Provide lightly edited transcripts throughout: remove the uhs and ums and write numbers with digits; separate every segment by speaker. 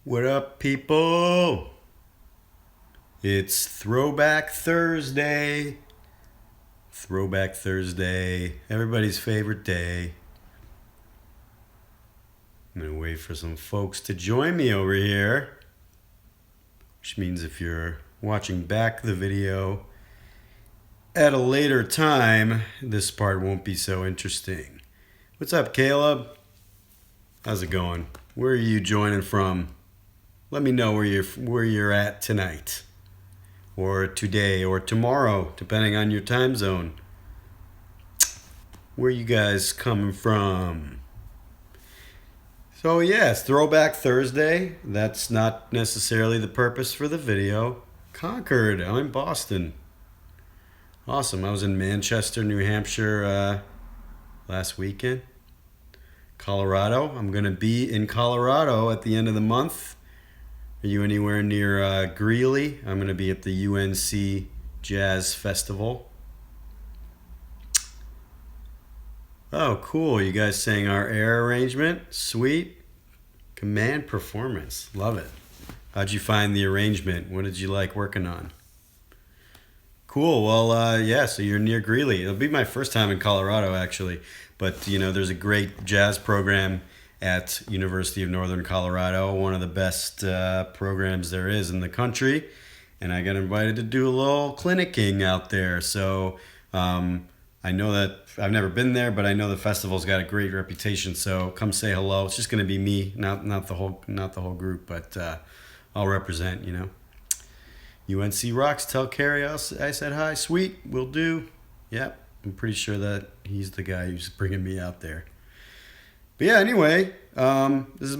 Speaker 1: What up, people? It's Throwback Thursday. Throwback Thursday, everybody's favorite day. I'm gonna wait for some folks to join me over here, which means if you're watching back the video at a later time, this part won't be so interesting. What's up, Caleb? How's it going? Where are you joining from? Let me know where you're at tonight, or today, or tomorrow, depending on your time zone. Where you guys coming from? So yeah, it's Throwback Thursday. That's not necessarily the purpose for the video. Concord, I'm in Boston. Awesome. I was in Manchester, New Hampshire last weekend. Colorado. I'm going to be in Colorado at the end of the month. Are you anywhere near Greeley? I'm going to be at the UNC Jazz Festival. Oh, cool. You guys sang our air arrangement. Sweet. Command performance. Love it. How'd you find the arrangement? What did you like working on? Cool. Well, yeah, so you're near Greeley. It'll be my first time in Colorado, actually. But, there's a great jazz program at University of Northern Colorado, one of the best programs there is in the country. And I got invited to do a little clinicking out there. So I know that I've never been there, but I know the festival's got a great reputation. So come say hello. It's just going to be me, not the whole group, but I'll represent. UNC rocks. Tell Carrie I said hi. Sweet, will do. Yep, I'm pretty sure that he's the guy who's bringing me out there. But yeah, anyway, this is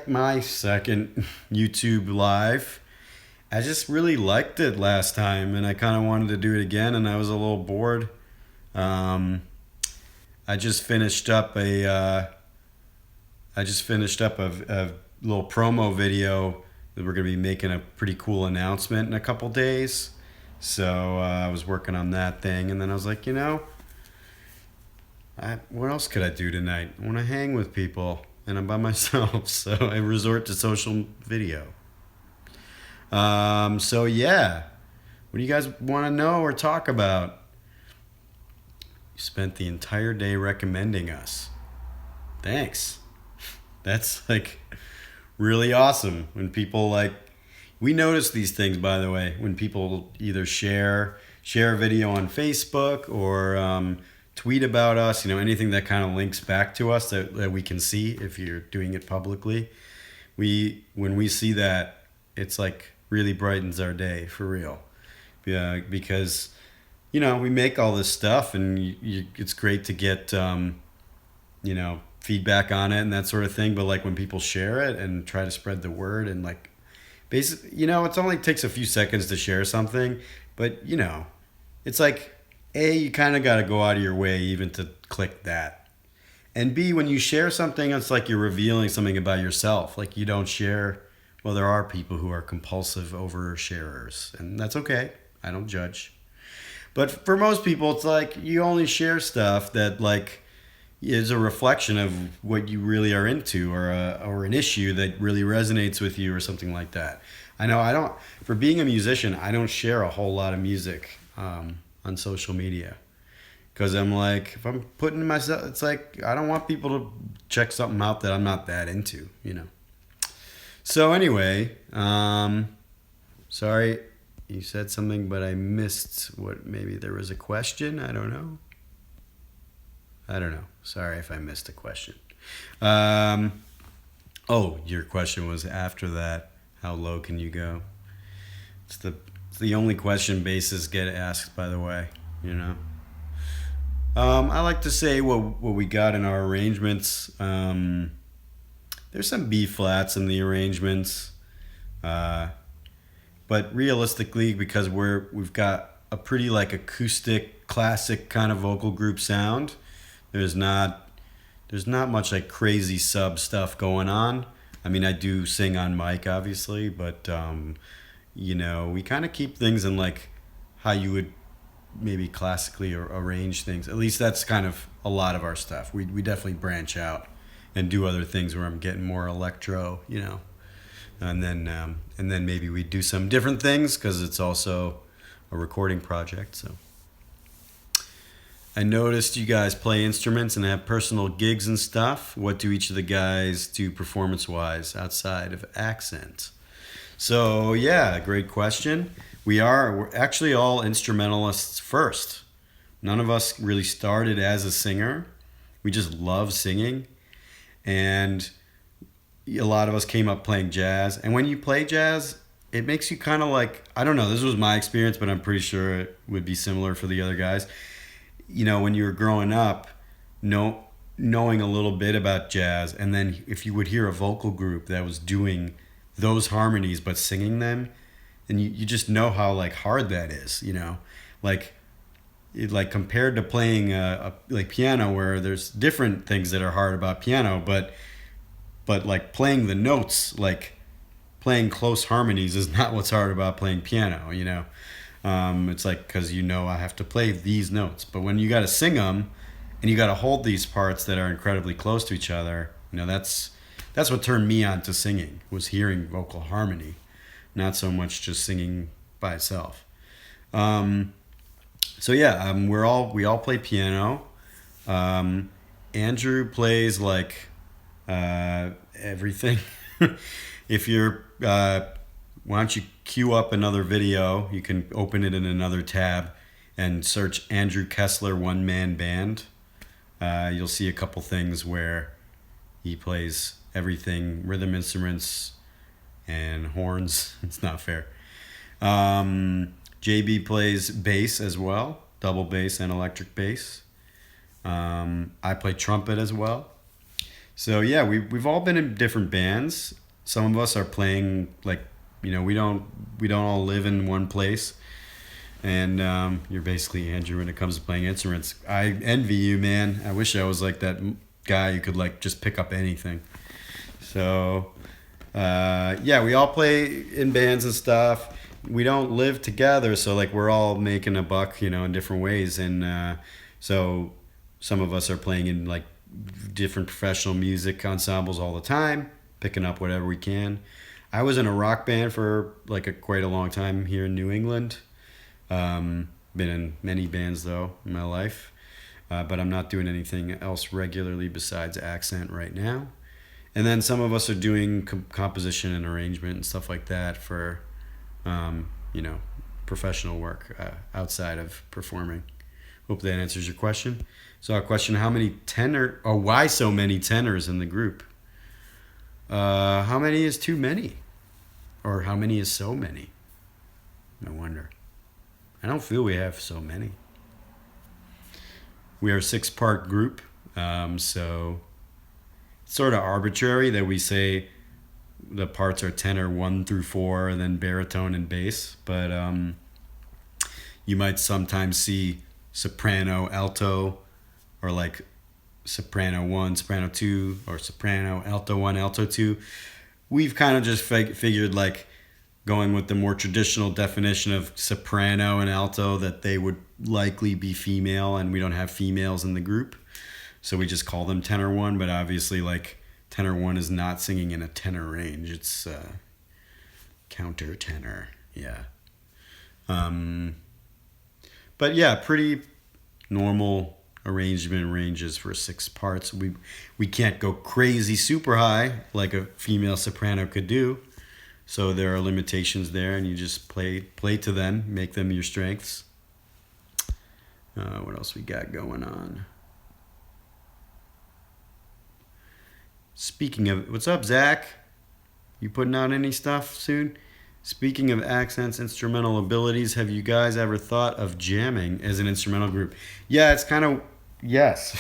Speaker 1: my second YouTube live. I just really liked it last time, and I kind of wanted to do it again, and I was a little bored. I just finished up a little promo video that we're gonna be making a pretty cool announcement in a couple days. So I was working on that thing, and then I was like, what else could I do tonight? I want to hang with people, and I'm by myself, so I resort to social video. So yeah, what do you guys want to know or talk about? You spent the entire day recommending us. Thanks. That's really awesome when people we notice these things, by the way, when people either share a video on Facebook or tweet about us, anything that kind of links back to us that we can see if you're doing it publicly. When we see that, it's really brightens our day for real. Yeah, because we make all this stuff, and it's great to get feedback on it and that sort of thing. But when people share it and try to spread the word, and basically, it only takes a few seconds to share something, but it's A, you kind of got to go out of your way even to click that. And B, when you share something, it's you're revealing something about yourself. You don't share. Well, there are people who are compulsive oversharers, and that's okay. I don't judge. But for most people, it's you only share stuff that is a reflection of what you really are into, or an issue that really resonates with you, or something like that. I know for being a musician, I don't share a whole lot of music on social media, because I'm if I'm putting myself, it's I don't want people to check something out that I'm not that into, So anyway, sorry, you said something, but I missed maybe there was a question. I don't know. Sorry if I missed a question. Your question was after that, how low can you go? It's the only question bases get asked, by the way, I like to say what we got in our arrangements. There's some B flats in the arrangements, but realistically, because we've got a pretty acoustic, classic kind of vocal group sound, there's not much crazy sub stuff going on. I mean, I do sing on mic, obviously, but we kind of keep things in how you would maybe classically arrange things. At least that's kind of a lot of our stuff. We definitely branch out and do other things where I'm getting more electro, and then maybe we do some different things because it's also a recording project. So I noticed you guys play instruments and have personal gigs and stuff. What do each of the guys do performance-wise outside of accent? So yeah, great question. We're actually all instrumentalists first. None of us really started as a singer. We just love singing. And a lot of us came up playing jazz. And when you play jazz, it makes you kind of like, I don't know, this was my experience, but I'm pretty sure it would be similar for the other guys. You know, when you were growing up, knowing a little bit about jazz, and then if you would hear a vocal group that was doing those harmonies but singing them, and you just know how like hard that is, you know, like compared to playing like piano, where there's different things that are hard about piano, but like playing the notes, like playing close harmonies is not what's hard about playing piano, you know. It's like, because you know I have to play these notes, but when you got to sing them and you got to hold these parts that are incredibly close to each other, you know, that's what turned me on to singing, was hearing vocal harmony, not so much just singing by itself. So yeah, we all play piano. Andrew plays like everything. If you're why don't you queue up another video? You can open it in another tab and search Andrew Kessler One Man Band. You'll see a couple things where he plays everything, rhythm instruments and horns. It's not fair. JB plays bass as well, double bass and electric bass. I play trumpet as well. So yeah, we've all been in different bands. Some of us are playing, like, you know, we don't all live in one place. And you're basically Andrew when it comes to playing instruments. I envy you, man. I wish I was like that guy who could like just pick up anything. So yeah, we all play in bands and stuff. We don't live together, so like we're all making a buck, you know, in different ways. And so some of us are playing in like different professional music ensembles all the time, picking up whatever we can. I was in a rock band for like quite a long time here in New England. Been in many bands though in my life, but I'm not doing anything else regularly besides accent right now. And then some of us are doing composition and arrangement and stuff like that for, you know, professional work outside of performing. Hope that answers your question. So our question: how many why so many tenors in the group? How many is too many? Or how many is so many? No wonder. I don't feel we have so many. We are a 6-part group, so it's sort of arbitrary that we say the parts are tenor 1 through 4, and then baritone and bass. But you might sometimes see soprano, alto, or like soprano 1, soprano 2, or soprano, alto 1, alto 2. We've kind of just figured like going with the more traditional definition of soprano and alto, that they would likely be female, and we don't have females in the group. So we just call them tenor 1, but obviously like tenor 1 is not singing in a tenor range. It's counter tenor. Yeah. But yeah, pretty normal arrangement ranges for 6 parts. We can't go crazy super high like a female soprano could do. So there are limitations there, and you just play to them, make them your strengths. What else we got going on? Speaking of, what's up, Zach? You putting out any stuff soon? Speaking of accents, instrumental abilities, have you guys ever thought of jamming as an instrumental group? Yeah, it's kind of, yes.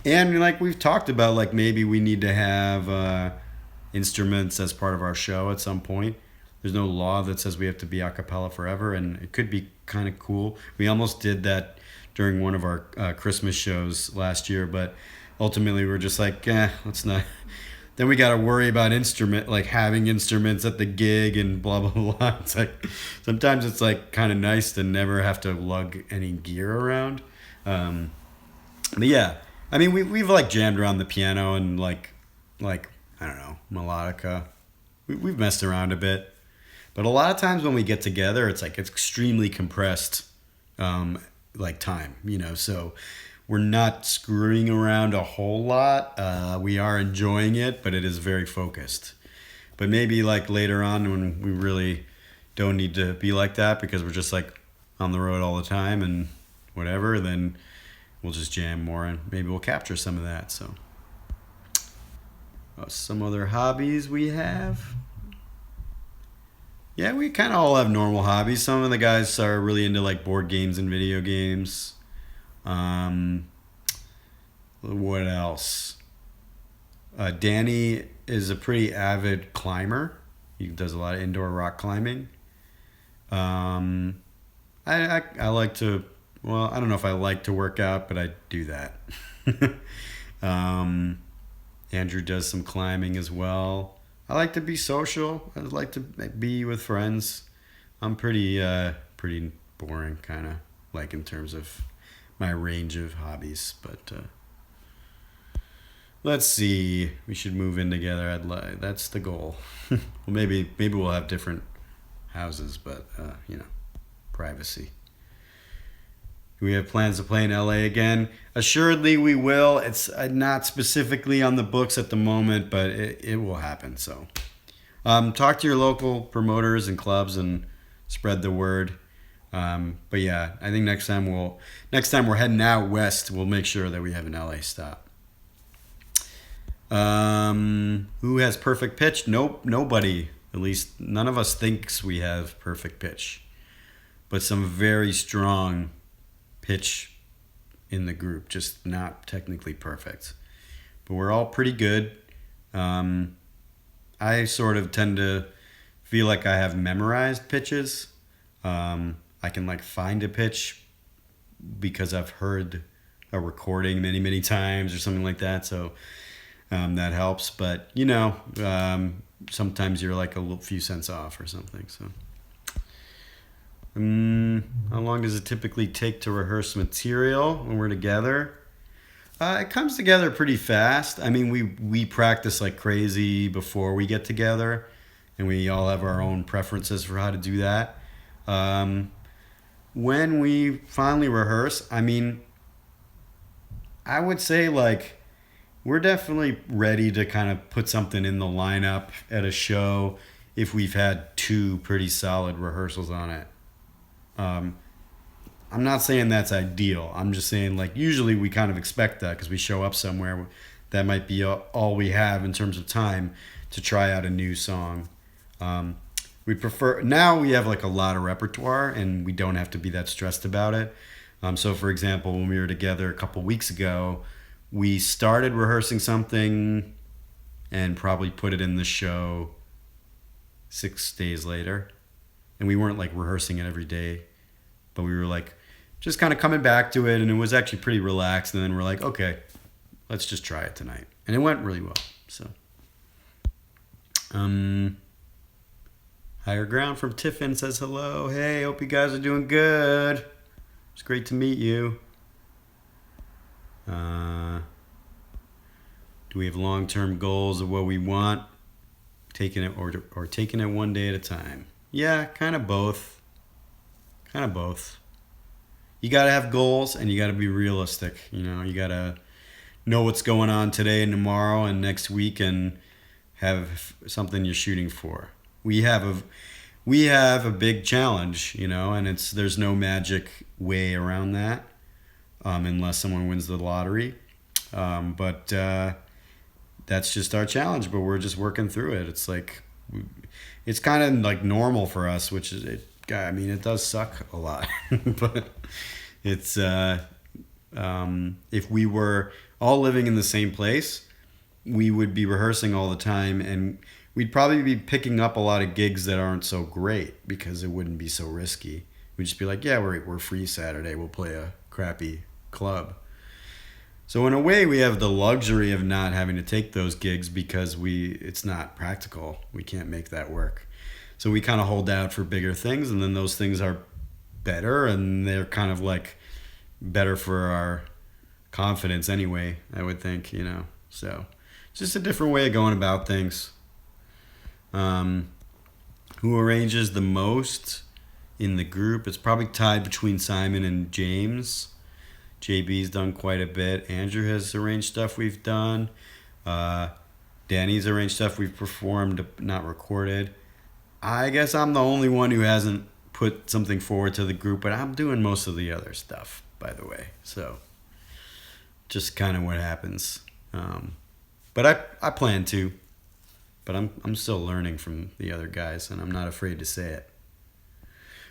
Speaker 1: And like we've talked about, like maybe we need to have instruments as part of our show at some point. There's no law that says we have to be a cappella forever, and it could be kind of cool. We almost did that during one of our Christmas shows last year, but ultimately we're just like, let's not. Then we got to worry about having instruments at the gig and blah, blah, blah. It's like, sometimes it's like kind of nice to never have to lug any gear around. But yeah, I mean, we've like jammed around the piano and like, I don't know, melodica, we've messed around a bit. But a lot of times when we get together, it's like it's extremely compressed, like time, So we're not screwing around a whole lot. We are enjoying it, but it is very focused. But maybe like later on when we really don't need to be like that because we're just like on the road all the time and whatever, then we'll just jam more and maybe we'll capture some of that. So some other hobbies we have. Yeah, we kind of all have normal hobbies. Some of the guys are really into like board games and video games. Um, what else? Danny is a pretty avid climber. He does a lot of indoor rock climbing. Um, I like to, well, I don't know if I like to work out, but I do that. um, Andrew does some climbing as well. I like to be social. I like to be with friends. I'm pretty boring, kind of, like in terms of my range of hobbies. But let's see. We should move in together. That's the goal. Well, maybe we'll have different houses, but privacy. Do we have plans to play in LA again? Assuredly, we will. It's not specifically on the books at the moment, but it will happen. So, talk to your local promoters and clubs and spread the word. But yeah, I think next time we're heading out west, we'll make sure that we have an LA stop. Who has perfect pitch? Nope, nobody. At least none of us thinks we have perfect pitch, but some very strong pitch in the group, just not technically perfect. But we're all pretty good. I sort of tend to feel like I have memorized pitches. I can like find a pitch because I've heard a recording many, many times or something like that. So that helps. But, sometimes you're like a few cents off or something. So. How long does it typically take to rehearse material when we're together? It comes together pretty fast. I mean, we practice like crazy before we get together, and we all have our own preferences for how to do that. When we finally rehearse, I mean, I would say like we're definitely ready to kind of put something in the lineup at a show if we've had 2 pretty solid rehearsals on it. I'm not saying that's ideal. I'm just saying like usually we kind of expect that because we show up somewhere that might be all we have in terms of time to try out a new song. We prefer now we have like a lot of repertoire and we don't have to be that stressed about it. So for example, when we were together a couple weeks ago, we started rehearsing something and probably put it in the show 6 days later. And we weren't like rehearsing it every day, but we were like just kind of coming back to it, and it was actually pretty relaxed. And then we're like, okay, let's just try it tonight, and it went really well. So, Higher Ground from Tiffin says hello. Hey, hope you guys are doing good. It's great to meet you. Do we have long-term goals of what we want? Taking it or taking it one day at a time? Yeah, kind of both. You got to have goals and you got to be realistic. You got to know what's going on today and tomorrow and next week and have something you're shooting for. We have a big challenge, and there's no magic way around that unless someone wins the lottery. But that's just our challenge, but we're just working through it. It's like it's kind of like normal for us, which is it. I mean, it does suck a lot, but it's if we were all living in the same place, we would be rehearsing all the time, and we'd probably be picking up a lot of gigs that aren't so great because it wouldn't be so risky. We'd just be like, yeah, we're free Saturday. We'll play a crappy club. So in a way, we have the luxury of not having to take those gigs because it's not practical. We can't make that work. So we kind of hold out for bigger things, and then those things are better, and they're kind of like better for our confidence anyway, I would think, So it's just a different way of going about things. Um, who arranges the most in the group? It's probably tied between Simon and James. JB's done quite a bit. Andrew has arranged stuff we've done. Danny's arranged stuff we've performed, not recorded. I guess I'm the only one who hasn't put something forward to the group, but I'm doing most of the other stuff, by the way. So, just kind of what happens. But I plan to. But I'm still learning from the other guys, and I'm not afraid to say it.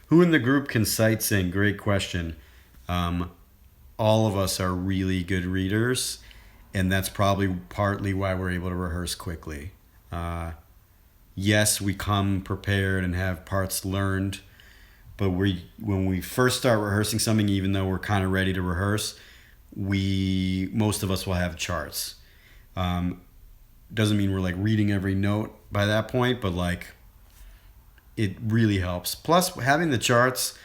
Speaker 1: Who in the group can sight sing? Great question. All of us are really good readers, and that's probably partly why we're able to rehearse quickly. Yes, we come prepared and have parts learned, but when we first start rehearsing something, even though we're kind of ready to rehearse, most of us will have charts. Doesn't mean we're like reading every note by that point, but like it really helps. Plus, having the charts,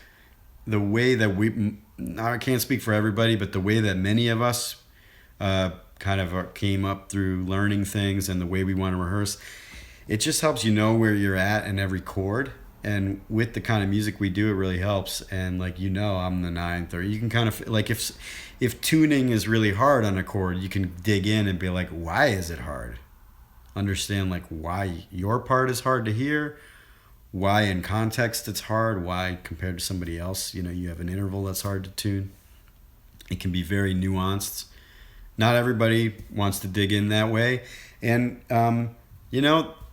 Speaker 1: the way that I can't speak for everybody, but the way that many of us kind of came up through learning things and the way we want to rehearse, it just helps you know where you're at in every chord. And with the kind of music we do, it really helps. And like, I'm the ninth, or you can kind of like if tuning is really hard on a chord, you can dig in and be like, why is it hard? Understand like why your part is hard to hear, why in context it's hard, why compared to somebody else, you have an interval that's hard to tune. It can be very nuanced. Not everybody wants to dig in that way. And,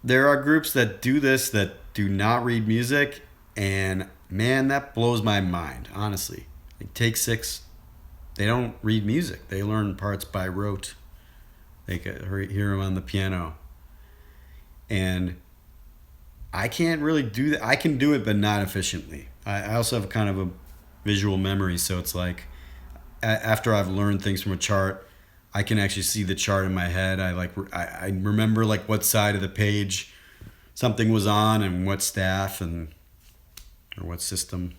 Speaker 1: there are groups that do this that do not read music, and man, that blows my mind, honestly. Like Take Six, they don't read music. They learn parts by rote. They can hear them on the piano. And I can't really do that. I can do it, but not efficiently. I also have kind of a visual memory, so it's like after I've learned things from a chart, I can actually see the chart in my head. I remember like what side of the page something was on and what staff or what system,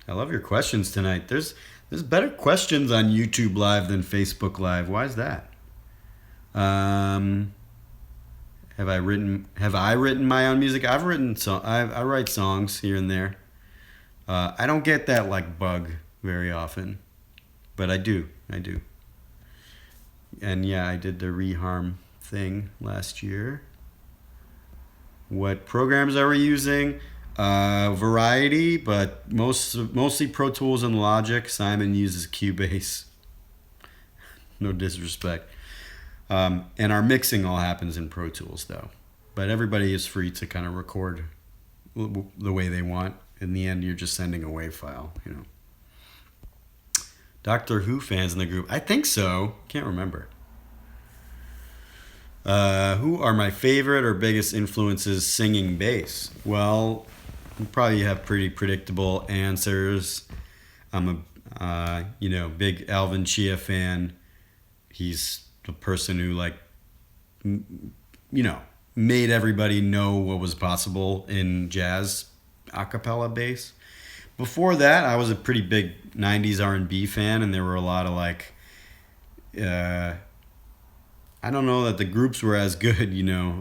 Speaker 1: I love your questions tonight. There's better questions on YouTube Live than Facebook Live. Why is that? Have I written my own music? I've written I write songs here and there. I don't get that like bug very often, but I do. And yeah, I did the reharm thing last year. What programs are we using? Variety, but mostly Pro Tools and Logic. Simon uses Cubase. No disrespect. And our mixing all happens in Pro Tools though. But everybody is free to kind of record the way they want. In the end, you're just sending a WAV file, Doctor Who fans in the group? I think so. Can't remember. Who are my favorite or biggest influences singing bass? Well, you probably have pretty predictable answers. I'm a big Alvin Chia fan. He's the person who made everybody know what was possible in jazz a cappella bass. Before that, I was a pretty big 90s R&B fan, and there were a lot of I don't know that the groups were as good,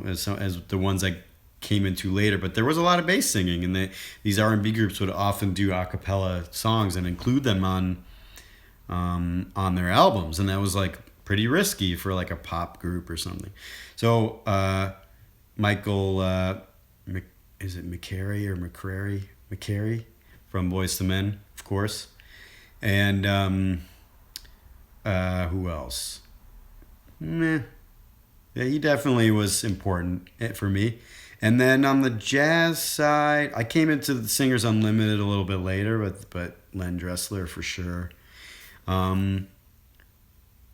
Speaker 1: as the ones I came into later, but there was a lot of bass singing, and these R&B groups would often do a cappella songs and include them on their albums, and that was like pretty risky for like a pop group or something. So Michael, is it McCary or McCrary? McCary from Boyz II Men, of course. And who else? Yeah, he definitely was important for me. And then on the jazz side, I came into the Singers Unlimited a little bit later, but Len Dressler for sure.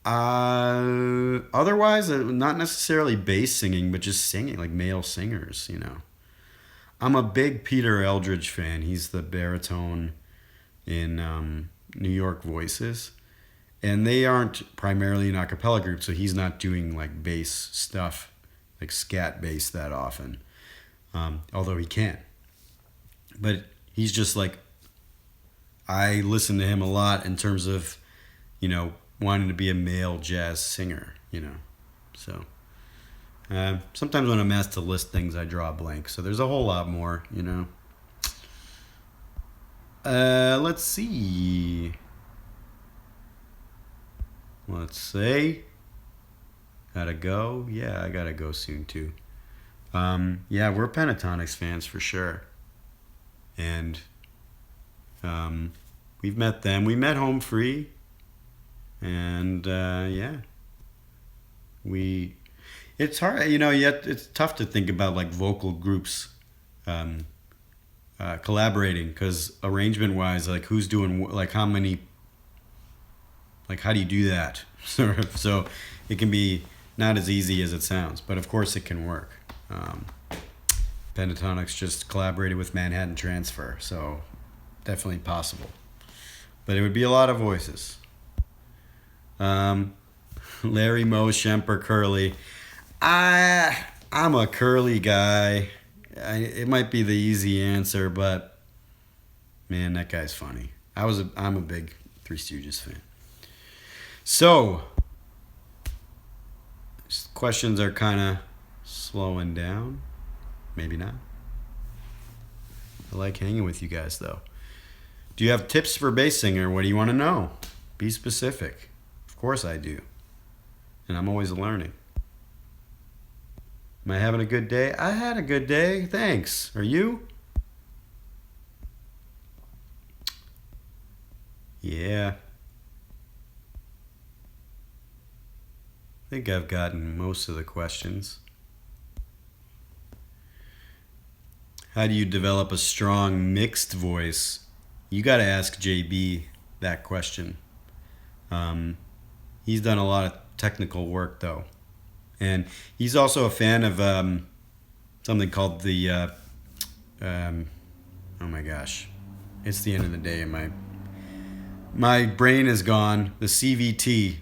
Speaker 1: Otherwise, not necessarily bass singing, but just singing, like male singers, I'm a big Peter Eldridge fan. He's the baritone in New York Voices. And they aren't primarily an a cappella group, so he's not doing like bass stuff, like scat bass that often. Although he can. But he's just like, I listen to him a lot in terms of, wanting to be a male jazz singer, So sometimes when I'm asked to list things, I draw a blank. So there's a whole lot more. Let's see. Let's say. Gotta go. Yeah, I gotta go soon too. Yeah, we're Pentatonics fans for sure. And we've met them. We met Home Free. And yeah. It's hard, yet it's tough to think about like vocal groups collaborating because arrangement wise, like who's doing, like how many, like how do you do that? So it can be not as easy as it sounds, but of course it can work. Pentatonics just collaborated with Manhattan Transfer, so definitely possible. But it would be a lot of voices. Larry, Moe, Shemper, Curly. I'm a Curly guy. It might be the easy answer, but man, that guy's funny. I'm a big Three Stooges fan. So, questions are kind of slowing down. Maybe not. I like hanging with you guys, though. Do you have tips for bass singer? What do you want to know? Be specific. Of course I do. And I'm always learning. Am I having a good day? I had a good day. Thanks. Are you? Yeah. I think I've gotten most of the questions. How do you develop a strong mixed voice? You got to ask JB that question. He's done a lot of technical work though. And he's also a fan of something called the, oh my gosh, it's the end of the day and my brain is gone, the CVT.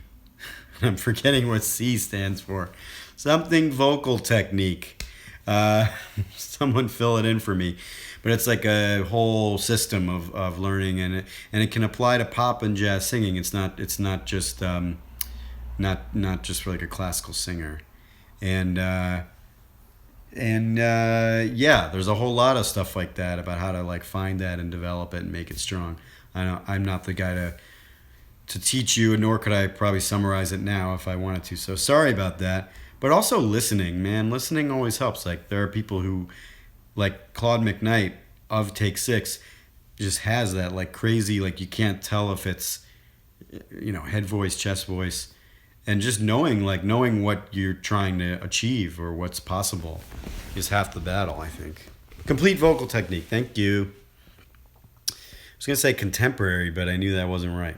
Speaker 1: I'm forgetting what C stands for. Something vocal technique. Someone fill it in for me. But it's like a whole system of learning, and it can apply to pop and jazz singing. It's not just not just for like a classical singer. And yeah, there's a whole lot of stuff like that about how to like find that and develop it and make it strong. I'm not the guy to teach you, nor could I probably summarize it now if I wanted to. So sorry about that. But also listening, man. Listening always helps. Like there are people who, like Claude McKnight of Take Six, just has that like crazy, like you can't tell if it's, head voice, chest voice. And just knowing what you're trying to achieve or what's possible is half the battle, I think. Complete vocal technique. Thank you. I was going to say contemporary, but I knew that wasn't right.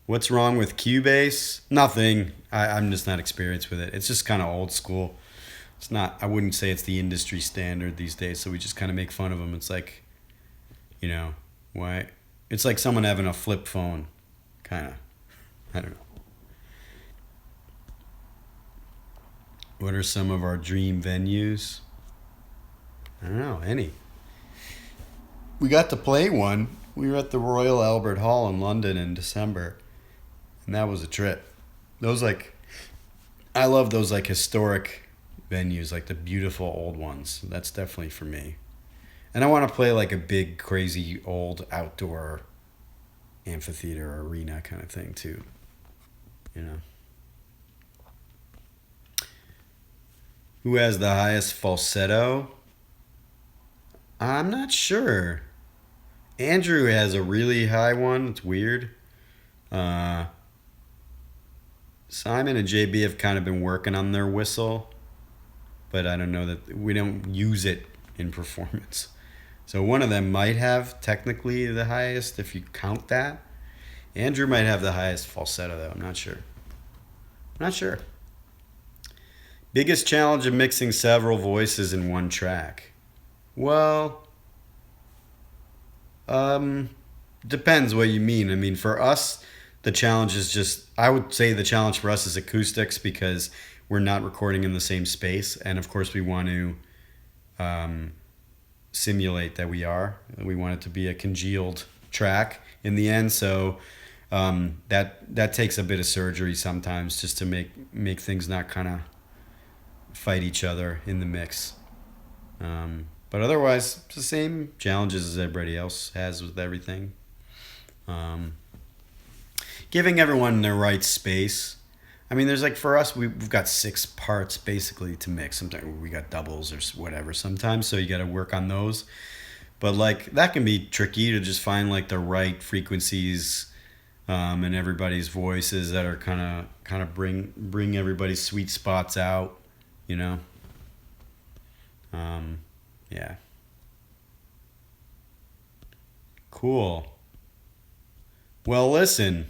Speaker 1: What's wrong with Cubase? Nothing. I'm just not experienced with it. It's just kind of old school. It's not, I wouldn't say it's the industry standard these days, so we just kind of make fun of them. It's like, why? It's like someone having a flip phone, kind of. I don't know. What are some of our dream venues? I don't know, any. We got to play one. We were at the Royal Albert Hall in London in December, and that was a trip. I love those like historic venues, like the beautiful old ones. That's definitely for me. And I want to play like a big, crazy, old outdoor amphitheater arena kind of thing too. Who has the highest falsetto? I'm not sure. Andrew has a really high one. It's weird. Simon and JB have kind of been working on their whistle, but I don't know that we don't use it in performance. So one of them might have technically the highest if you count that. Andrew might have the highest falsetto though. I'm not sure. Biggest challenge of mixing several voices in one track? Well, depends what you mean. I mean, for us, the challenge is I would say the challenge for us is acoustics because we're not recording in the same space. And of course, we want to simulate that we are. We want it to be a congealed track in the end. So That takes a bit of surgery sometimes just to make things not kind of fight each other in the mix. But otherwise, it's the same challenges as everybody else has with everything. Um, Giving everyone their right space. I mean, there's like for us, we've got 6 parts basically to mix. Sometimes we got doubles or whatever sometimes, so you got to work on those. But like that can be tricky to just find like the right frequencies and everybody's voices that are kind of bring everybody's sweet spots out, you know. Um, yeah, cool. Well, listen,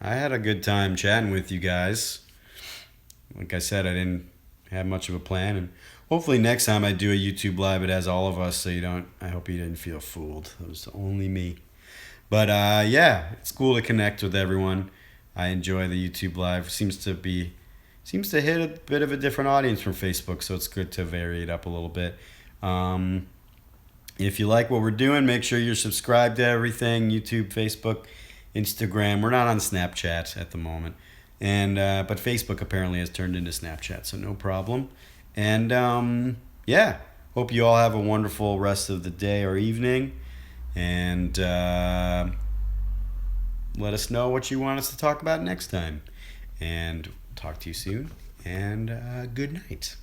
Speaker 1: I had a good time chatting with you guys. Like I said, I didn't have much of a plan, and hopefully next time I do a YouTube live, it has all of us, so you don't. I hope you didn't feel fooled. It was only me. But yeah, it's cool to connect with everyone. I enjoy the YouTube live. Seems to hit a bit of a different audience from Facebook, so it's good to vary it up a little bit. Um, if you like what we're doing, make sure you're subscribed to everything: YouTube, Facebook, Instagram. We're not on Snapchat at the moment, and but Facebook apparently has turned into Snapchat, so no problem. And yeah, hope you all have a wonderful rest of the day or evening. And let us know what you want us to talk about next time. And talk to you soon. And good night.